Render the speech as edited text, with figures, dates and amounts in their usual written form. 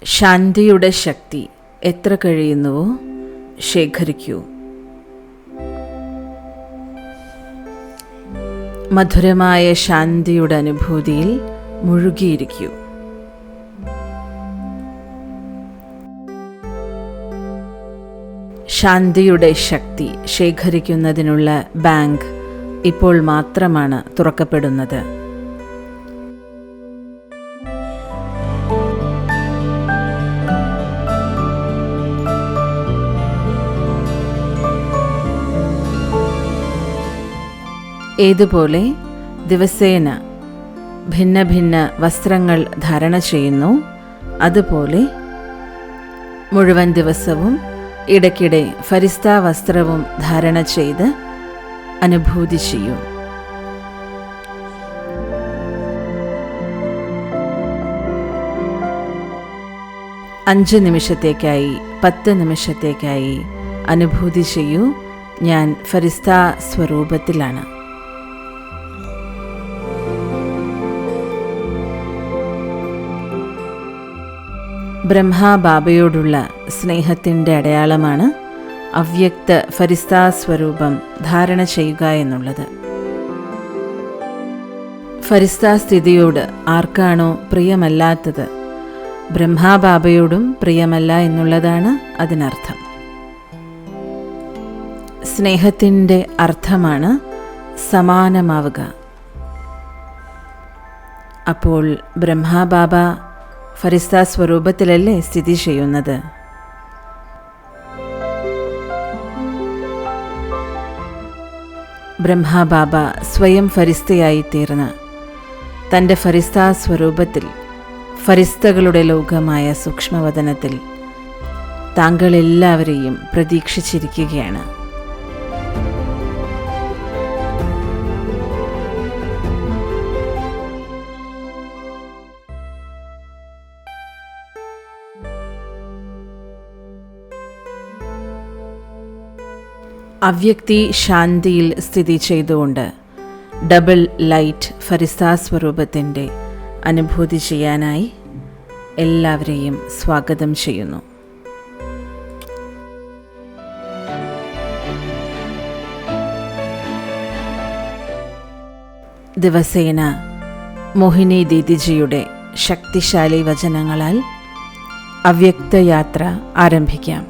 ശാന്തിയുടെ ശക്തി എത്ര കഴിയുന്നുവോ ശേഖരിക്കൂ. മധുരമായ ശാന്തിയുടെ അനുഭൂതിയിൽ മുഴുകിയിരിക്കൂ. ശാന്തിയുടെ ശക്തി ശേഖരിക്കുന്നതിനുള്ള ബാങ്ക് ഇപ്പോൾ മാത്രമാണ് തുറക്കപ്പെടുന്നത്. ഏതുപോലെ ദിവസേന ഭിന്ന ഭിന്ന വസ്ത്രങ്ങൾ ധാരണ ചെയ്യുന്നു, അതുപോലെ മുഴുവൻ ദിവസവും ഇടയ്ക്കിടെ ഫരിസ്താ വസ്ത്രവും ധാരണ ചെയ്ത് അനുഭൂതി ചെയ്യൂ. അഞ്ച് നിമിഷത്തേക്കായി 10 നിമിഷത്തേക്കായി അനുഭൂതി ചെയ്യൂ, ഞാൻ ഫരിസ്താ സ്വരൂപത്തിലാണ്. ബ്രഹ്മാബാബയോടുള്ള സ്നേഹത്തിൻ്റെ അടയാളമാണ് അവ്യക്ത ഫരിസ്താ സ്വരൂപം ധാരണ ചെയ്യുക എന്നുള്ളത്. ഫരിസ്താ സ്ഥിതിയോട് ആർക്കാണോ പ്രിയമല്ലാത്തത്, ബ്രഹ്മാബാബയോടും പ്രിയമല്ല എന്നുള്ളതാണ് അതിനർത്ഥം. സ്നേഹത്തിൻ്റെ അർത്ഥമാണ് സമാനമാവുക. അപ്പോൾ ബ്രഹ്മാബാബ ഫരിസ്താ സ്വരൂപത്തിലല്ലേ സ്ഥിതി ചെയ്യുന്നത്? ബ്രഹ്മാബാബ സ്വയം ഫരിസ്തയായി തീർന്ന് തൻ്റെ ഫരിസ്താ സ്വരൂപത്തിൽ ഫരിസ്തകളുടെ ലോകമായ സൂക്ഷ്മവദനത്തിൽ താങ്കളെല്ലാവരെയും പ്രതീക്ഷിച്ചിരിക്കുകയാണ്. അവ്യക്തി ശാന്തിയിൽ സ്ഥിതി ചെയ്തുകൊണ്ട് ഡബിൾ ലൈറ്റ് ഫരിസ്താ സ്വരൂപത്തിൻ്റെ അനുഭൂതി ചെയ്യാനായി എല്ലാവരെയും സ്വാഗതം ചെയ്യുന്നു. ദിവസേന മോഹിനി ദീദിജിയുടെ ശക്തിശാലി വചനങ്ങളാൽ അവ്യക്തയാത്ര ആരംഭിക്കാം.